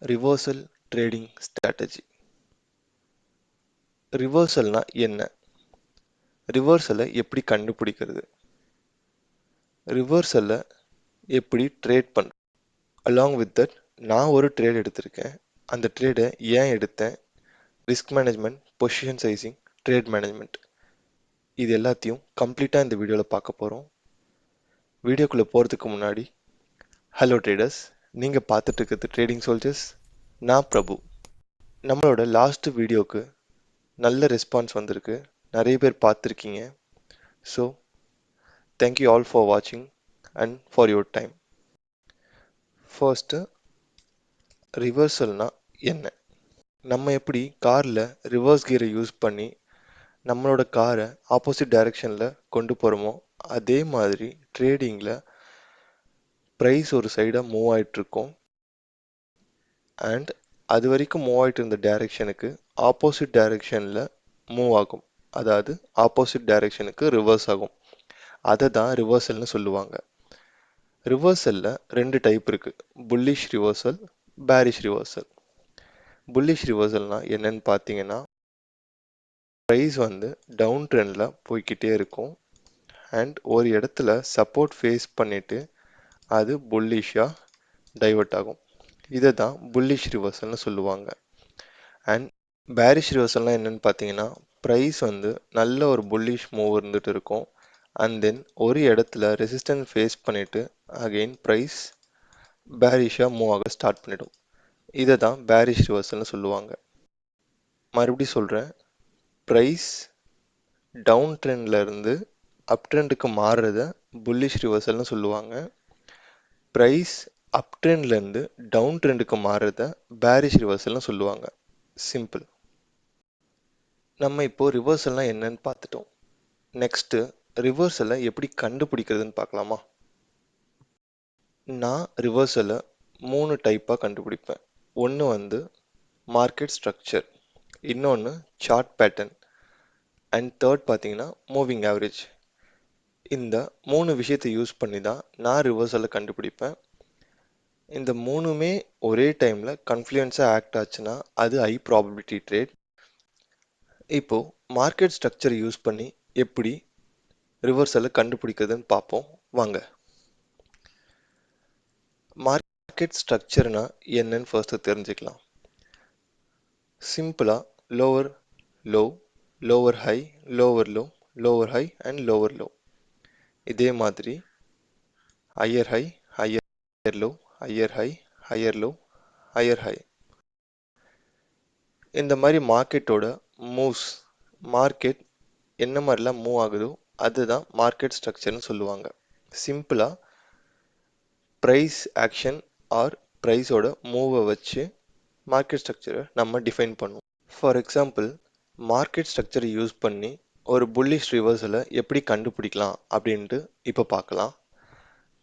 Reversal trading strategy. ரிவர்சல்னா என்ன? ரிவர்சலை எப்படி கண்டுபிடிக்கிறது? ரிவர்சலை எப்படி ட்ரேட் பண்ணுறது? அலாங் வித் தட் நான் ஒரு ட்ரேட் எடுத்திருக்கேன். அந்த ட்ரேடை ஏன் எடுத்தேன்? Risk management, position sizing, trade management, இது எல்லாத்தையும் கம்ப்ளீட்டாக இந்த வீடியோவில் பார்க்க போகிறோம். வீடியோக்குள்ளே போகிறதுக்கு முன்னாடி, ஹலோ ட்ரேடர்ஸ், நீங்கள் பார்த்துட்டு இருக்கிறது ட்ரேடிங் சோல்ஜர்ஸ். நான் பிரபு. நம்மளோட லாஸ்ட் வீடியோக்கு நல்ல ரெஸ்பான்ஸ் வந்திருக்கு, நிறைய பேர் பார்த்துருக்கீங்க. ஸோ தேங்க்யூ ஆல் ஃபார் வாட்சிங் and for your time. First, ரிவர்சல்னா என்ன? நம்ம எப்படி காரில் ரிவர்ஸ் கியரை யூஸ் பண்ணி நம்மளோட காரை ஆப்போசிட் டைரெக்ஷனில் கொண்டு போகிறோமோ, அதே மாதிரி ட்ரேடிங்கில் ப்ரைஸ் ஒரு சைடாக மூவ் ஆகிட்டுருக்கோம் அண்ட் அது வரைக்கும் மூவ் ஆகிட்டு இருந்த டைரெக்ஷனுக்கு ஆப்போசிட் டைரெக்ஷனில் மூவ் ஆகும். அதாவது ஆப்போசிட் டைரெக்ஷனுக்கு ரிவர்ஸ் ஆகும். அதை தான் ரிவர்சல்னு சொல்லுவாங்க. ரிவர்சலில் ரெண்டு டைப் இருக்குது: bullish reversal, bearish reversal. Bullish ரிவர்சல்னால் என்னன்னு பார்த்தீங்கன்னா, ப்ரைஸ் டவுன் ட்ரெண்டில் போய்கிட்டே இருக்கும் அண்ட் ஒரு இடத்துல சப்போர்ட் ஃபேஸ் பண்ணிவிட்டு அது புல்லிஷாக டைவர்ட் ஆகும். இதை தான் புல்லிஷ் ரிவர்சல்னு சொல்லுவாங்க. அண்ட் பேரிஷ் ரிவர்சல்னால் என்னென்னு பார்த்தீங்கன்னா, ப்ரைஸ் நல்ல ஒரு புல்லிஷ் மூவ் இருந்துகிட்டு இருக்கும் அண்ட் தென் ஒரு இடத்துல ரெசிஸ்டன்ஸ் ஃபேஸ் பண்ணிவிட்டு அகெயின் ப்ரைஸ் பேரிஷாக மூவ் ஆக ஸ்டார்ட் பண்ணிடும். இதை தான் பேரிஷ் ரிவர்சல்னு சொல்லுவாங்க. மறுபடியும் சொல்கிறேன், ப்ரைஸ் டவுன் ட்ரெண்டில் இருந்து அப் ட்ரெண்டுக்கு மாறுறத புல்லிஷ் ரிவர்சல்னு சொல்லுவாங்க. ப்ரைஸ் அப் ட்ரெண்ட்லேருந்து டவுன் ட்ரெண்டுக்கு மாறுறத பேரிஷ் ரிவர்சல்னு சொல்லுவாங்க. சிம்பிள். நம்ம இப்போது ரிவர்சல்னால் என்னன்னு பார்த்துட்டோம். நெக்ஸ்ட்டு, ரிவர்சலை எப்படி கண்டுபிடிக்கிறதுன்னு பார்க்கலாமா? நான் ரிவர்சலை 3 டைப்பாக கண்டுபிடிப்பேன். ஒன்று மார்க்கெட் ஸ்ட்ரக்சர், இன்னொன்று சார்ட் பேட்டர்ன் அண்ட் தேர்ட் பார்த்தீங்கன்னா மூவிங் ஆவரேஜ். இந்த 3 விஷயத்தை யூஸ் பண்ணி தான் நான் ரிவர்சலை கண்டுபிடிப்பேன். இந்த மூணுமே ஒரே டைமில் கன்ஃப்ளூயன்ஸாக ஆக்ட் ஆச்சுன்னா அது ஹை ப்ராபபிலிட்டி ட்ரேட். இப்போது மார்க்கெட் ஸ்ட்ரக்சரை யூஸ் பண்ணி எப்படி ரிவர்சலை கண்டுபிடிக்கிறதுன்னு பார்ப்போம் வாங்க. மார்க்கெட் ஸ்ட்ரக்சர்னா என்னன்னு ஃபர்ஸ்ட்டு தெரிஞ்சுக்கலாம். சிம்பிளாக lower low, lower high, lower low, lower high and lower low. இதே மாதிரி higher high, higher low, higher high, higher low, higher high. இந்த மாதிரி மார்க்கெட்டோட மூவ்ஸ், மார்க்கெட் என்ன மாதிரிலாம் மூவ் ஆகுதோ அதுதான் மார்க்கெட் ஸ்ட்ரக்சர்னு சொல்லுவாங்க. சிம்பிளாக ப்ரைஸ் ஆக்ஷன் ஆர் ப்ரைஸோட மூவை வச்சு மார்க்கெட் ஸ்ட்ரக்சரை நம்ம டிஃபைன் பண்ணுவோம். ஃபார் எக்ஸாம்பிள், மார்க்கெட் ஸ்ட்ரக்சரை யூஸ் பண்ணி ஒரு புல்லிஷ் ரிவர்சலை எப்படி கண்டுபிடிக்கலாம் அப்படின்ட்டு இப்போ பார்க்கலாம்.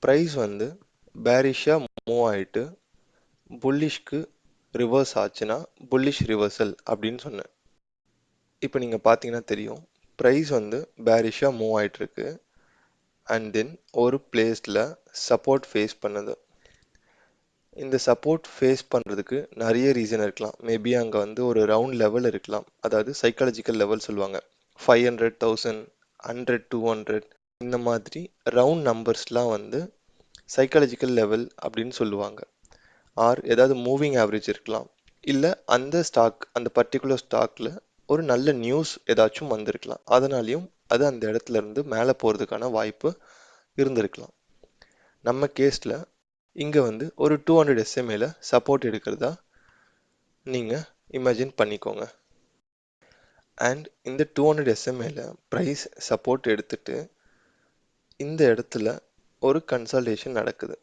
ப்ரைஸ் பேரிஷாக மூவ் ஆகிட்டு புல்லிஷ்க்கு ரிவர்ஸ் ஆச்சுன்னா புல்லிஷ் ரிவர்சல் அப்படின்னு சொன்னேன். இப்போ நீங்கள் பார்த்தீங்கன்னா தெரியும், ப்ரைஸ் பேரிஷாக மூவ் ஆகிட்டுருக்கு அண்ட் தென் ஒரு பிளேஸில் சப்போர்ட் ஃபேஸ் பண்ணுது. இந்த சப்போர்ட் ஃபேஸ் பண்ணுறதுக்கு நிறைய ரீசன் இருக்கலாம். மேபி அங்கே ஒரு ரவுண்ட் லெவல் இருக்கலாம், அதாவது சைக்காலஜிக்கல் லெவல் சொல்லுவாங்க. 500, 1000, 100, 200 இந்த மாதிரி ரவுண்ட் நம்பர்ஸ்லாம் சைக்காலஜிக்கல் லெவல் அப்படின்னு சொல்லுவாங்க. ஆர் ஏதாவது மூவிங் ஆவரேஜ் இருக்கலாம், இல்லை அந்த ஸ்டாக், அந்த பர்டிகுலர் ஸ்டாக்கில் ஒரு நல்ல நியூஸ் ஏதாச்சும் வந்திருக்கலாம், அதனாலையும் அது அந்த இடத்துல இருந்து மேலே போகிறதுக்கான வாய்ப்பு இருந்திருக்கலாம். நம்ம கேஸில் இங்கே ஒரு 200 SMAல சப்போர்ட் எடுக்கிறதா நீங்கள் இமேஜின் பண்ணிக்கோங்க. அண்ட் இந்த 200 SMAல ப்ரைஸ் சப்போர்ட் எடுத்துட்டு இந்த இடத்துல ஒரு கன்சால்டேஷன் நடக்குது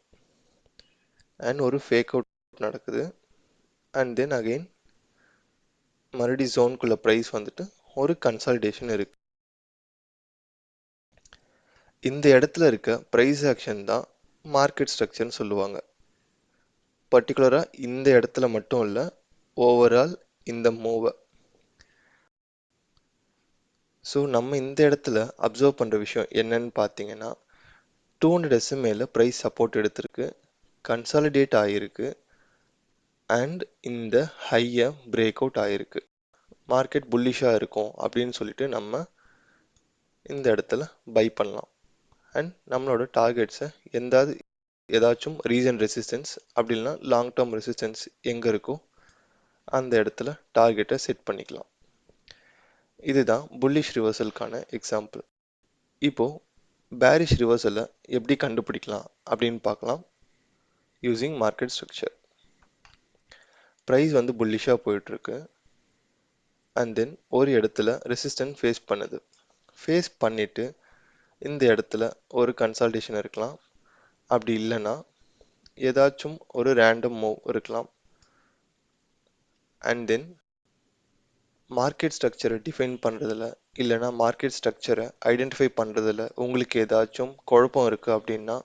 அண்ட் ஒரு ஃபேக் அவுட் நடக்குது அண்ட் தென் அகெயின் மறுபடியும் ஜோனுக்குள்ள ப்ரைஸ் ஒரு கன்சால்டேஷன் இருக்கு. இந்த இடத்துல இருக்க ப்ரைஸ் ஆக்ஷன் தான் மார்க்கெட் ஸ்ட்ரக்சர்னு சொல்லுவாங்க. பர்டிகுலராக இந்த இடத்துல மட்டும் இல்லை, ஓவரால் இந்த மூவை. ஸோ நம்ம இந்த இடத்துல அப்சர்வ் பண்ணுற விஷயம் என்னன்னு பார்த்தீங்கன்னா, 200 SMAல ப்ரைஸ் சப்போர்ட் எடுத்திருக்கு, கன்சாலிடேட் ஆகிருக்கு அண்ட் இந்த ஹையை பிரேக் அவுட் ஆயிருக்கு. மார்க்கெட் புல்லிஷாக இருக்கும் அப்படின்னு சொல்லிட்டு நம்ம இந்த இடத்துல பை பண்ணலாம். அண்ட் நம்மளோட டார்கெட்ஸை ஏதாச்சும் ரீசன் ரெசிஸ்டன்ஸ் அப்படி இல்லைனா லாங் டேர்ம் ரெசிஸ்டன்ஸ் எங்கே இருக்கோ அந்த இடத்துல டார்கெட்டை செட் பண்ணிக்கலாம். இதுதான் புல்லிஷ் ரிவர்சலுக்கான எக்ஸாம்பிள். இப்போ பேரிஷ் ரிவர்சலை எப்படி கண்டுபிடிக்கலாம் அப்படின்னு பார்க்கலாம். Using market structure. ப்ரைஸ் வந்து புல்லிஷாக போயிட்டுருக்கு. அண்ட் தென் ஒரு இடத்துல ரெசிஸ்டன்ஸ் ஃபேஸ் பண்ணிவிட்டு இந்த இடத்துல ஒரு கன்சால்டேஷன் இருக்கலாம். அப்படி இல்லைன்னா ஏதாச்சும் ஒரு ரேண்டம் மூவ் இருக்கலாம். அண்ட் தென் மார்க்கெட் ஸ்ட்ரக்சரை டிஃபைன் பண்ணுறதுல இல்லைனா மார்க்கெட் ஸ்ட்ரக்சரை ஐடென்டிஃபை பண்ணுறதுல உங்களுக்கு ஏதாச்சும் குழப்பம் இருக்குது அப்படின்னா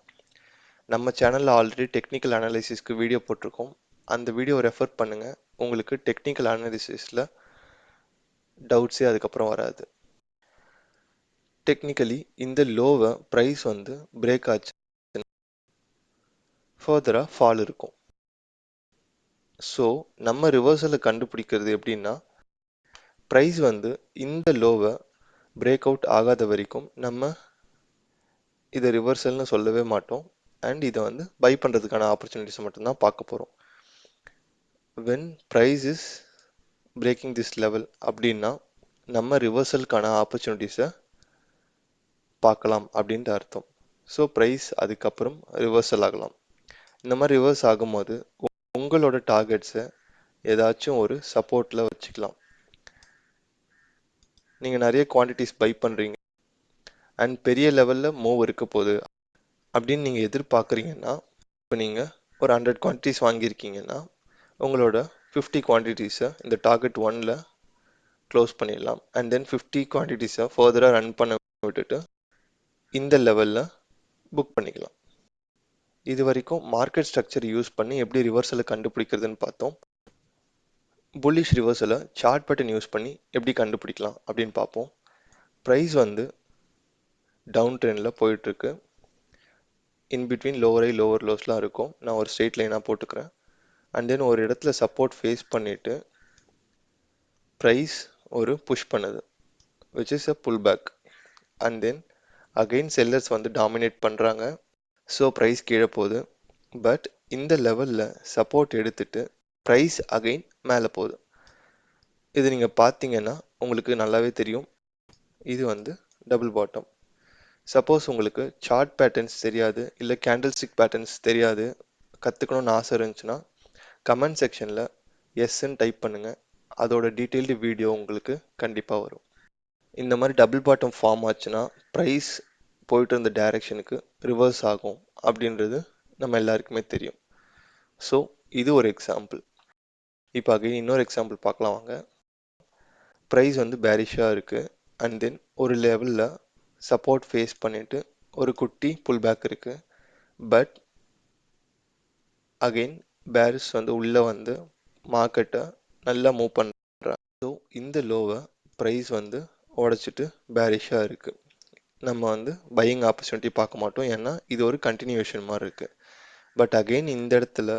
நம்ம சேனலில் ஆல்ரெடி டெக்னிக்கல் அனாலிசிஸ்க்கு வீடியோ போட்டிருக்கோம். அந்த வீடியோ ரெஃபர் பண்ணுங்கள். உங்களுக்கு டெக்னிக்கல் அனாலிசிஸில் டவுட்ஸே அதுக்கப்புறம் வராது. டெக்னிக்கலி இந்த லோவை ப்ரைஸ் வந்து பிரேக் ஆச்சு ஃபர்தராக ஃபால் இருக்கும். ஸோ நம்ம ரிவர்சலை கண்டுபிடிக்கிறது எப்படின்னா ப்ரைஸ் வந்து இந்த லோவை பிரேக் அவுட் ஆகாத வரைக்கும் நம்ம இதை ரிவர்சல்னு சொல்லவே மாட்டோம். அண்ட் இதை வந்து பை பண்ணுறதுக்கான ஆப்பர்ச்சுனிட்டிஸை மட்டும்தான் பார்க்க போகிறோம். When price is breaking this level அப்படின்னா நம்ம ரிவர்சலுக்கான ஆப்பர்ச்சுனிட்டிஸை பார்க்கலாம் அப்படின்ட்டு அர்த்தம். ஸோ ப்ரைஸ் அதுக்கப்புறம் ரிவர்சல் ஆகலாம். இந்த மாதிரி ரிவர்ஸ் ஆகும்போது உங்களோட டார்கெட்ஸை ஏதாச்சும் ஒரு சப்போர்ட்டில் வச்சுக்கலாம். நீங்கள் நிறைய குவான்டிட்டிஸ் பை பண்ணுறீங்க அண்ட் பெரிய லெவலில் மூவ் இருக்க போகுது அப்படின்னு நீங்கள் எதிர்பார்க்குறீங்கன்னா, இப்போ நீங்கள் ஒரு 100 குவான்டிட்டிஸ் வாங்கியிருக்கீங்கன்னா உங்களோட 50 குவான்டிட்டிஸை இந்த டார்கெட் 1ல் க்ளோஸ் பண்ணிடலாம். அண்ட் தென் 50 குவான்டிட்டிஸை ஃபர்தராக ரன் பண்ண விட்டுட்டு இந்த லெவலில் புக் பண்ணிக்கலாம். இது வரைக்கும் மார்க்கெட் ஸ்ட்ரக்சர் யூஸ் பண்ணி எப்படி ரிவர்சலை கண்டுபிடிக்கிறதுன்னு பார்த்தோம். புல்லிஷ் ரிவர்சலை சார்ட் பேட்டர்ன் யூஸ் பண்ணி எப்படி கண்டுபிடிக்கலாம் அப்படின்னு பார்ப்போம். ப்ரைஸ் வந்து டவுன் ட்ரெண்டில் போயிட்டுருக்கு. இன்பிட்வீன் லோவர் ஹை லோவர் லோஸ்லாம் இருக்கும். நான் ஒரு ஸ்ட்ரெயிட் லைனாக போட்டுக்கிறேன். அண்ட் தென் ஒரு இடத்துல சப்போர்ட் ஃபேஸ் பண்ணிவிட்டு ப்ரைஸ் ஒரு புஷ் பண்ணுது which is a pull back. And then again sellers வந்து டாமினேட் பண்ணுறாங்க. ஸோ ப்ரைஸ் கீழே போகுது. பட் இந்த லெவலில் சப்போர்ட் எடுத்துட்டு ப்ரைஸ் அகெயின் மேலே போகுது. இது நீங்கள் பார்த்தீங்கன்னா உங்களுக்கு நல்லாவே தெரியும். இது வந்து டபுள் பாட்டம். சப்போஸ் உங்களுக்கு சார்ட் பேட்டர்ன்ஸ் தெரியாது இல்லை கேண்டில் ஸ்டிக் பேட்டர்ன்ஸ் தெரியாது, கற்றுக்கணும்னு ஆசை இருந்துச்சுன்னா கமெண்ட் செக்ஷனில் எஸ்ன்னு டைப் பண்ணுங்கள். அதோட டீட்டெயில்டு வீடியோ உங்களுக்கு கண்டிப்பாக வரும். இந்த மாதிரி டபுள் பாட்டம் ஃபார்ம் ஆச்சுன்னா ப்ரைஸ் போயிட்டு இருந்த டைரெக்ஷனுக்கு ரிவர்ஸ் ஆகும் அப்படின்றது நம்ம எல்லாருக்குமே தெரியும். ஸோ இது ஒரு எக்ஸாம்பிள். இப்போ அகைன் இன்னொரு எக்ஸாம்பிள் பார்க்கலாம் வாங்க. ப்ரைஸ் வந்து பேரிஷாக இருக்குது. அண்ட் தென் ஒரு லெவலில் சப்போர்ட் ஃபேஸ் பண்ணிவிட்டு ஒரு குட்டி புல் பேக் இருக்குது. பட் அகெயின் பேரிஸ் வந்து உள்ளே வந்து மார்க்கெட்டை நல்லா மூவ் பண்ணுறாங்க. ஸோ இந்த லோவை ப்ரைஸ் வந்து உடச்சிட்டு பேரிஷாக இருக்குது. நம்ம வந்து பையிங் ஆப்பர்ச்சுனிட்டி பார்க்க மாட்டோம், ஏன்னா இது ஒரு கண்டினியூஷன் மாதிரி இருக்குது. பட் அகெயின் இந்த இடத்துல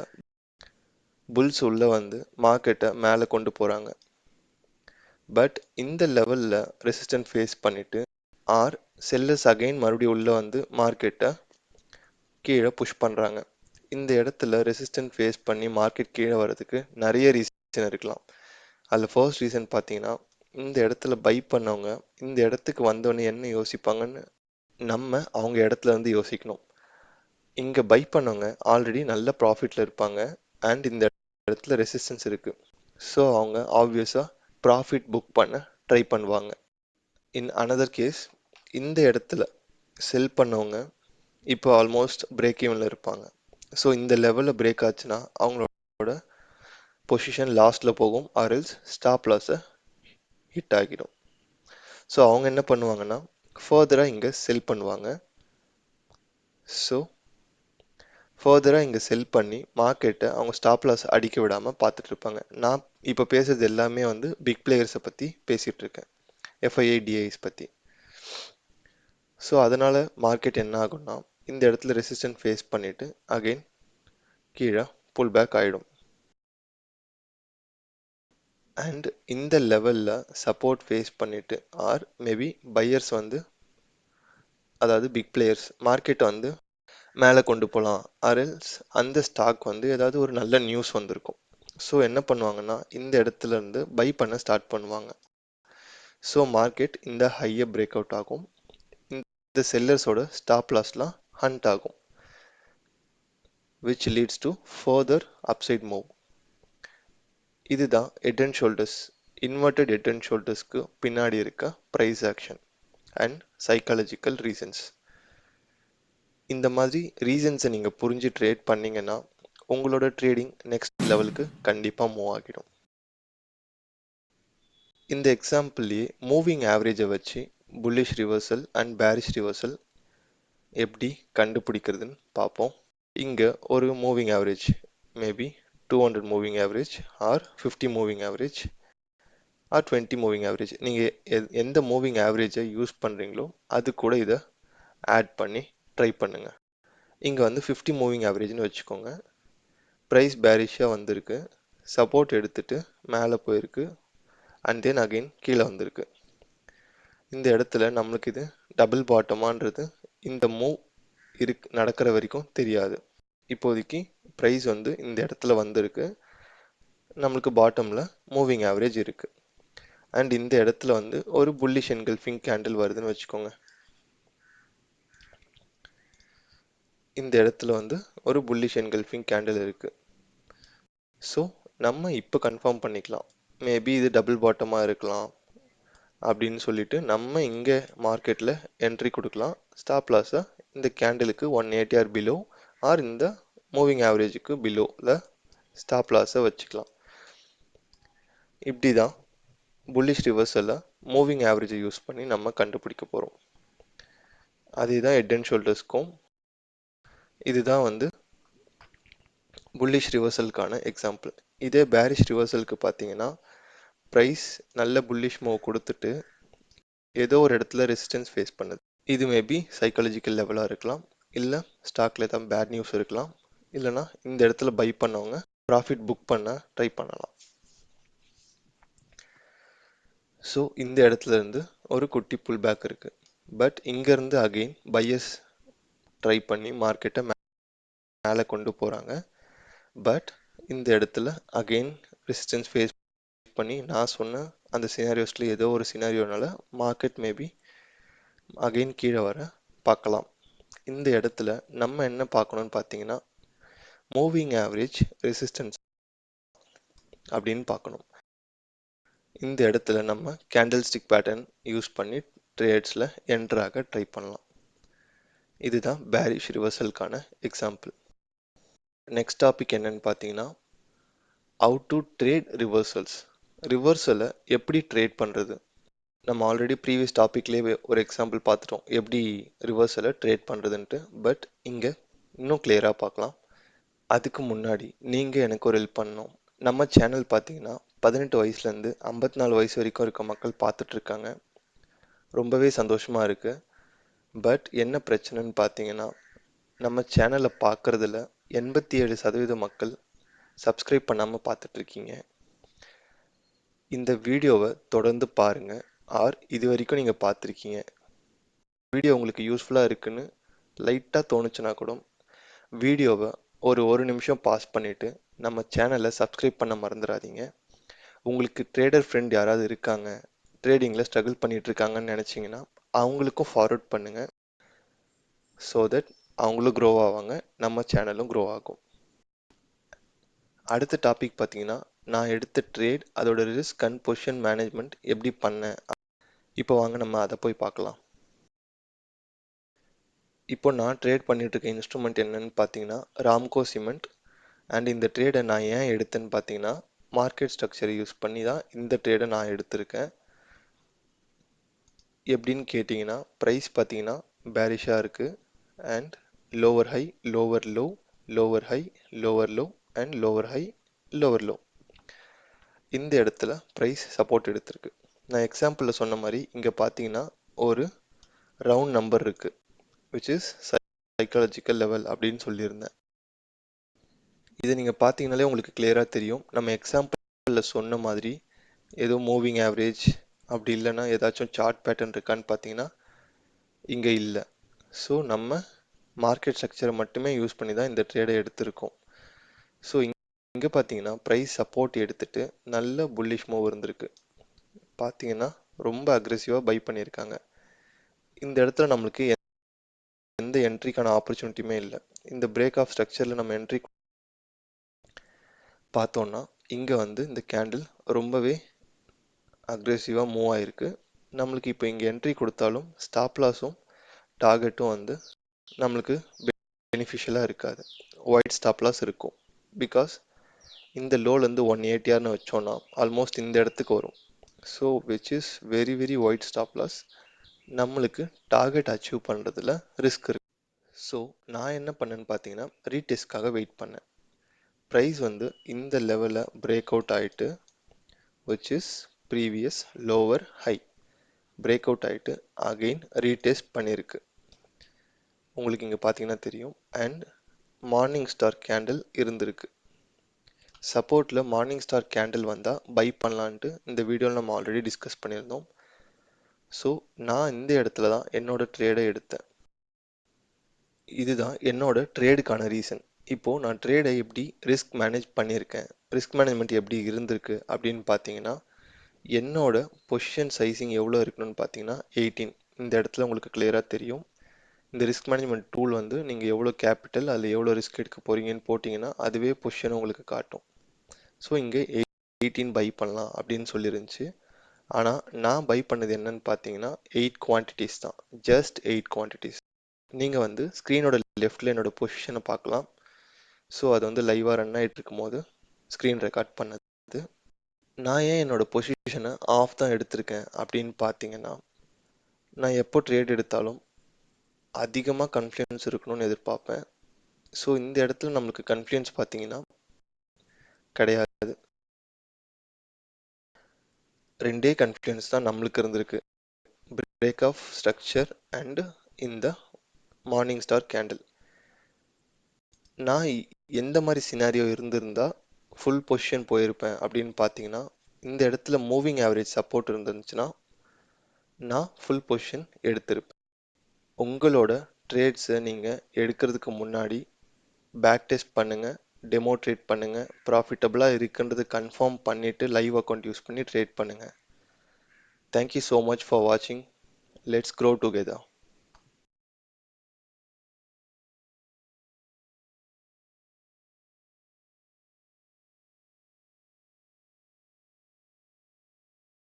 புல்ஸ் உள்ளே வந்து மார்க்கெட்டை மேலே கொண்டு போகிறாங்க. பட் இந்த லெவலில் ரெசிஸ்டன்ட் ஃபேஸ் பண்ணிவிட்டு ஆர் செல்லர்ஸ் அகெயின் மறுபடியும் உள்ளே வந்து மார்க்கெட்டை கீழே புஷ் பண்ணுறாங்க. இந்த இடத்துல ரெசிஸ்டன்ட் ஃபேஸ் பண்ணி மார்க்கெட் கீழே வர்றதுக்கு நிறைய ரீசன் இருக்கலாம். அதில் ஃபர்ஸ்ட் ரீசன் பார்த்தீங்கன்னா, இந்த இடத்துல பை பண்ணவங்க இந்த இடத்துக்கு வந்தோடனே என்ன யோசிப்பாங்கன்னு நம்ம அவங்க இடத்துல வந்து யோசிக்கணும். இங்கே பை பண்ணவங்க ஆல்ரெடி நல்ல ப்ராஃபிட்டில் இருப்பாங்க அண்ட் இந்த இடத்துல ரெசிஸ்டன்ஸ் இருக்குது. ஸோ அவங்க ஆப்வியஸாக ப்ராஃபிட் புக் பண்ண ட்ரை பண்ணுவாங்க. இன் அனதர் கேஸ், இந்த இடத்துல செல் பண்ணவங்க இப்போ ஆல்மோஸ்ட் பிரேக் ஈவனில் இருப்பாங்க. ஸோ இந்த லெவலில் பிரேக் ஆச்சுன்னா அவங்களோட பொசிஷன் லாஸ்ட்டில் போகும், ஆர்எல்ஸ் ஸ்டாப் லாஸை ஹிட் ஆகிடும். ஸோ அவங்க என்ன பண்ணுவாங்கன்னா ஃபர்தராக இங்கே செல் பண்ணுவாங்க. ஸோ ஃபர்தராக இங்கே செல் பண்ணி மார்க்கெட்டை அவங்க ஸ்டாப் லாஸ் அடிக்க விடாமல் பார்த்துட்டு இருப்பாங்க. நான் இப்போ பேசுறது எல்லாமே வந்து பிக் பிளேயர்ஸை பற்றி பேசிகிட்டு இருக்கேன், எஃப்ஐஐ டிஐஸ் பற்றி. ஸோ அதனால் மார்க்கெட் என்ன ஆகும்னா இந்த இடத்துல ரெசிஸ்டன்ட் ஃபேஸ் பண்ணிவிட்டு அகெயின் கீழே புல் பேக் ஆகிடும். அண்ட் இந்த லெவலில் சப்போர்ட் ஃபேஸ் பண்ணிட்டு ஆர் மேபி பையர்ஸ் வந்து, அதாவது பிக் பிளேயர்ஸ் மார்க்கெட்டை வந்து மேலே கொண்டு போகலாம், ஆர்எல்ஸ் அந்த ஸ்டாக் வந்து ஏதாவது ஒரு நல்ல நியூஸ் வந்திருக்கும். ஸோ என்ன பண்ணுவாங்கன்னா இந்த இடத்துல இருந்து பை பண்ண ஸ்டார்ட் பண்ணுவாங்க. ஸோ மார்க்கெட் இந்த ஹையை பிரேக் அவுட் ஆகும், இந்த செல்லர்ஸோட ஸ்டாப் லாஸ்லாம் ஹண்ட் ஆகும், which leads to further upside move. இதுதான் head and shoulders, inverted head and ஷோல்டர்ஸ்க்கு பின்னாடி இருக்க price action and psychological reasons. இந்த மாதிரி ரீசன்ஸை நீங்கள் புரிஞ்சு ட்ரேட் பண்ணீங்கன்னா உங்களோட ட்ரேடிங் நெக்ஸ்ட் லெவலுக்கு கண்டிப்பாக மூவ் ஆகிடும். இந்த எக்ஸாம்பிள்லேயே மூவிங் ஆவரேஜை வச்சு bullish reversal and bearish reversal எப்படி கண்டுபிடிக்கிறதுன்னு பார்ப்போம். இங்கே ஒரு moving average, maybe 200 moving average or 50 moving average or 20 moving average, நீங்கள் எந்த மூவிங் ஆவரேஜை யூஸ் பண்ணுறீங்களோ அது கூட இதை ஆட் பண்ணி ட்ரை பண்ணுங்கள். இங்கே வந்து 50 மூவிங் ஆவரேஜ்னு வச்சுக்கோங்க. ப்ரைஸ் பேரிஷாக வந்திருக்கு, சப்போர்ட் எடுத்துட்டு மேலே போயிருக்கு அண்ட் தென் அகெயின் கீழே வந்திருக்கு. இந்த இடத்துல நம்மளுக்கு இது டபுள் பாட்டமான்றது இந்த மூவ் நடக்கிற வரைக்கும் தெரியாது. இப்போதைக்கு ப்ரைஸ் வந்து இந்த இடத்துல வந்திருக்கு, நம்மளுக்கு பாட்டமில் மூவிங் ஆவரேஜ் இருக்குது அண்ட் இந்த இடத்துல வந்து ஒரு புல்லிஷ் என்கல்ஃபிங் கேண்டில் வருதுன்னு வச்சுக்கோங்க. இந்த இடத்துல வந்து ஒரு புல்லிஷ் என்கல்ஃபிங் கேண்டில் இருக்குது. ஸோ நம்ம இப்போ கன்ஃபார்ம் பண்ணிக்கலாம், மேபி இது டபுள் பாட்டமாக இருக்கலாம் அப்படின்னு சொல்லிட்டு நம்ம இங்கே மார்க்கெட்டில் என்ட்ரி கொடுக்கலாம். ஸ்டாப் லாஸை இந்த கேண்டிலுக்கு 180 ஆர் பிலோ ஆர் இந்த மூவிங் ஆவரேஜுக்கு பிலோவில் ஸ்டாப் லாஸை வச்சுக்கலாம். இப்படி தான் புல்லிஷ் ரிவர்சலில் மூவிங் ஆவரேஜை யூஸ் பண்ணி நம்ம கண்டுபிடிக்க போகிறோம். அதே தான் ஹெட் அண்ட் ஷோல்டர்ஸ்க்கும். இதுதான் வந்து புல்லிஷ் ரிவர்சலுக்கான எக்ஸாம்பிள். இதே பேரிஷ் ரிவர்சலுக்கு பார்த்தீங்கன்னா ப்ரைஸ் நல்ல புல்லிஷ் மூவ் கொடுத்துட்டு ஏதோ ஒரு இடத்துல ரெசிஸ்டன்ஸ் ஃபேஸ் பண்ணுது. இது மேபி சைக்காலஜிக்கல் லெவலாக இருக்கலாம், இல்லை ஸ்டாக்ல தான் பேட் நியூஸ் இருக்கலாம், இல்லைனா இந்த இடத்துல பை பண்ணவங்க ப்ராஃபிட் புக் பண்ண ட்ரை பண்ணலாம். ஸோ இந்த இடத்துல இருந்து ஒரு குட்டி புல் பேக் இருக்குது. பட் இங்கேருந்து அகெயின் பையர்ஸ் ட்ரை பண்ணி மார்க்கெட்டை மேலே கொண்டு போகிறாங்க. பட் இந்த இடத்துல அகெயின் ரெசிஸ்டன்ஸ் ஃபேஸ் பண்ணி நான் சொன்ன அந்த சினாரியோஸில் ஏதோ ஒரு சினாரியோனால மார்க்கெட் மேபி அகெயின் கீழே வர பார்க்கலாம். இந்த இடத்துல நம்ம என்ன பார்க்கணும்னு பார்த்தீங்கன்னா மூவிங் ஆவரேஜ் ரெசிஸ்டன்ஸ் அப்படின்னு பார்க்கணும். இந்த இடத்துல நம்ம கேண்டில் ஸ்டிக் பேட்டர்ன் யூஸ் பண்ணி ட்ரேட்ஸில் என்ட்ராக ட்ரை பண்ணலாம். இதுதான் பேரிஷ் ரிவர்சலுக்கான எக்ஸாம்பிள். நெக்ஸ்ட் டாபிக் என்னன்னு பார்த்தீங்கன்னா ஹவு டு ட்ரேட் ரிவர்சல்ஸ். ரிவர்சலை எப்படி ட்ரேட் பண்ணுறது. நம்ம ஆல்ரெடி ப்ரீவியஸ் டாப்பிக்லேயே ஒரு எக்ஸாம்பிள் பார்த்துட்டோம் எப்படி ரிவர்சலை ட்ரேட் பண்ணுறதுன்ட்டு. பட் இங்கே இன்னும் கிளியராக பார்க்கலாம். அதுக்கு முன்னாடி நீங்கள் எனக்கு ஒரு ஹெல்ப் பண்ணணும். நம்ம சேனல் பார்த்தீங்கன்னா 18 வயசுலேருந்து 54 வயசு வரைக்கும் இருக்க மக்கள் பார்த்துட்ருக்காங்க. ரொம்பவே சந்தோஷமாக இருக்குது. பட் என்ன பிரச்சனைன்னு பார்த்தீங்கன்னா நம்ம சேனலை பார்க்குறதுல 87% மக்கள் சப்ஸ்கிரைப் பண்ணாமல் பார்த்துட்ருக்கீங்க. இந்த வீடியோவை தொடர்ந்து பாருங்கள் ஆர் இது வரைக்கும் நீங்கள் பார்த்துருக்கீங்க, வீடியோ உங்களுக்கு யூஸ்ஃபுல்லாக இருக்குன்னு லைட்டாக தோணுச்சுன்னா கூட வீடியோவை ஒரு நிமிஷம் பாஸ் பண்ணிவிட்டு நம்ம சேனலை சப்ஸ்கிரைப் பண்ண மறந்துடாதீங்க. உங்களுக்கு ட்ரேடர் ஃப்ரெண்ட் யாராவது இருக்காங்க, ட்ரேடிங்கில் ஸ்ட்ரகிள் பண்ணிகிட்ருக்காங்கன்னு நினச்சிங்கன்னா அவங்களுக்கும் ஃபார்வர்ட் பண்ணுங்கள். ஸோ தட் அவங்களும் க்ரோ ஆவாங்க, நம்ம சேனலும் க்ரோ ஆகும். அடுத்த டாபிக் பார்த்தீங்கன்னா நான் எடுத்த ட்ரேட் அதோட ரிஸ்க் அண்ட் பொசிஷன் மேனேஜ்மெண்ட் எப்படி பண்ணேன். இப்போ வாங்க நம்ம அதை போய் பார்க்கலாம். இப்போ நான் ட்ரேட் பண்ணிட்டு இருக்க இன்ஸ்ட்ருமெண்ட் என்னன்னு பார்த்தீங்கன்னா ராம்கோ சிமெண்ட். அண்ட் இந்த ட்ரேடை நான் ஏன் எடுத்தேன்னு பார்த்தீங்கன்னா மார்க்கெட் ஸ்ட்ரக்சரை யூஸ் பண்ணி தான் இந்த ட்ரேடை நான் எடுத்திருக்கேன். எப்படின்னு கேட்டிங்கன்னா ப்ரைஸ் பார்த்தீங்கன்னா பேரிஷாக இருக்குது and lower high lower low lower high lower low and lower high lower low. இந்த இடத்துல ப்ரைஸ் சப்போர்ட் எடுத்திருக்கு. நான் எக்ஸாம்பிளில் சொன்ன மாதிரி இங்கே பார்த்தீங்கன்னா ஒரு ரவுண்ட் நம்பர் இருக்குது, which is சைக்காலஜிக்கல் லெவல் அப்படின்னு சொல்லியிருந்தேன். இதை நீங்கள் பார்த்தீங்கனாலே உங்களுக்கு கிளியராக தெரியும். நம்ம எக்ஸாம்பிளில் சொன்ன மாதிரி ஏதோ மூவிங் ஆவரேஜ் அப்படி இல்லைன்னா ஏதாச்சும் சார்ட் பேட்டர்ன் இருக்கான்னு பார்த்தீங்கன்னா இங்கே இல்லை. ஸோ நம்ம மார்க்கெட் ஸ்ட்ரக்சரை மட்டுமே யூஸ் பண்ணி தான் இந்த ட்ரேடை எடுத்திருக்கோம். ஸோ இங்கே பார்த்தீங்கன்னா ப்ரைஸ் சப்போர்ட் எடுத்துட்டு நல்ல புல்லிஷ் மூவ் இருந்திருக்கு. பார்த்தீங்கன்னா ரொம்ப அக்ரெசிவாக பை பண்ணியிருக்காங்க. இந்த இடத்துல நம்மளுக்கு எந்த என்ட்ரிக்கான ஆப்பர்ச்சுனிட்டியுமே இல்லை. இந்த பிரேக் ஆஃப் ஸ்ட்ரக்சரில் நம்ம என்ட்ரி பார்த்தோன்னா இங்கே வந்து இந்த கேண்டில் ரொம்பவே அக்ரெசிவாக மூவ் ஆகிருக்கு. நம்மளுக்கு இப்போ இங்கே என்ட்ரி கொடுத்தாலும் ஸ்டாப் லாஸும் டார்கெட்டும் வந்து நம்மளுக்கு பெனிஃபிஷியலாக இருக்காது. ஒயிட் ஸ்டாப் லாஸ் இருக்கும். பிகாஸ் இந்த லோலேருந்து 180ன்னு வச்சோன்னா ஆல்மோஸ்ட் இந்த இடத்துக்கு வரும். So which is very very wide stop loss. நம்மளுக்கு டார்கெட் அச்சீவ் பண்ணுறதுல ரிஸ்க் இருக்கு. ஸோ நான் என்ன பண்ணேன்னு பார்த்தீங்கன்னா ரீடெஸ்ட்காக வெயிட் பண்ணேன். ப்ரைஸ் வந்து இந்த லெவலில் பிரேக் அவுட் ஆகிட்டு which is previous lower high break out ஆகிட்டு அகெயின் ரீடெஸ்ட் பண்ணியிருக்கு. உங்களுக்கு இங்கே பார்த்தீங்கன்னா தெரியும். அண்ட் மார்னிங் ஸ்டார் கேண்டில் இருந்திருக்கு. சப்போர்ட்டில் மார்னிங் ஸ்டார் கேண்டில் வந்தால் பை பண்ணலான்ட்டு இந்த வீடியோவில் நம்ம ஆல்ரெடி டிஸ்கஸ் பண்ணியிருந்தோம். ஸோ நான் இந்த இடத்துல தான் என்னோட ட்ரேடை எடுத்தேன். இதுதான் என்னோட ட்ரேடுக்கான ரீசன். இப்போது நான் ட்ரேடை எப்படி ரிஸ்க் மேனேஜ் பண்ணியிருக்கேன், ரிஸ்க் மேனேஜ்மெண்ட் எப்படி இருந்திருக்கு அப்படின்னு பார்த்தீங்கன்னா என்னோட பொசிஷன் சைஸிங் எவ்வளோ இருக்கணும்னு பார்த்தீங்கன்னா 18. இந்த இடத்துல உங்களுக்கு கிளியராக தெரியும். இந்த ரிஸ்க் மேனேஜ்மெண்ட் டூல் வந்து நீங்கள் எவ்வளோ கேபிட்டல் அதில் எவ்வளோ ரிஸ்க் எடுக்க போகிறீங்கன்னு போட்டிங்கன்னா அதுவே பொசிஷன் உங்களுக்கு காட்டும். ஸோ இங்கே 18 பை பண்ணலாம் அப்படின்னு சொல்லியிருந்துச்சு. ஆனால் நான் பை பண்ணது என்னன்னு பார்த்தீங்கன்னா 8 குவான்டிட்டிஸ் தான். Just 8 quantities. நீங்கள் வந்து ஸ்க்ரீனோட லெஃப்டில் என்னோட பொசிஷனை பார்க்கலாம். ஸோ அது வந்து லைவாக ரன் ஆகிட்டு இருக்கும்போது ஸ்க்ரீன் ரெக்கார்ட் பண்ணது. நான் ஏன் என்னோட பொசிஷனை ஆஃப் தான் எடுத்திருக்கேன் அப்படின்னு பார்த்தீங்கன்னா நான் எப்போ ட்ரேட் எடுத்தாலும் அதிகமாக கன்ஃப்ளூயன்ஸ் இருக்கணும்னு எதிர்பார்ப்பேன். ஸோ இந்த இடத்துல நம்மளுக்கு கன்ஃப்ளூயன்ஸ் பார்த்தீங்கன்னா கிடையாது. ரெண்டே கன்ஃப்ளூயன்ஸ் தான் நம்மளுக்கு இருந்திருக்கு. பிரேக் ஆஃப் ஸ்ட்ரக்சர் அண்ட் இந்த மார்னிங் ஸ்டார் கேண்டில். நான் எந்த மாதிரி சினாரியோ இருந்திருந்தா ஃபுல் பொசிஷன் போயிருப்பேன் அப்படின்னு பார்த்தீங்கன்னா இந்த இடத்துல மூவிங் ஆவரேஜ் சப்போர்ட் இருந்துச்சுன்னா நான் ஃபுல் பொசிஷன் எடுத்திருப்பேன். உங்களோட ட்ரேட்ஸை நீங்கள் எடுக்கிறதுக்கு முன்னாடி பேக் டெஸ்ட் பண்ணுங்கள், டெமோ ட்ரேட் பண்ணுங்கள், ப்ராஃபிட்டபுளாக இருக்குன்றது கன்ஃபார்ம் பண்ணிவிட்டு லைவ் அக்கௌண்ட் யூஸ் பண்ணி ட்ரேட் பண்ணுங்கள். தேங்க்யூ ஸோ மச் ஃபார் வாட்சிங். Let's grow together.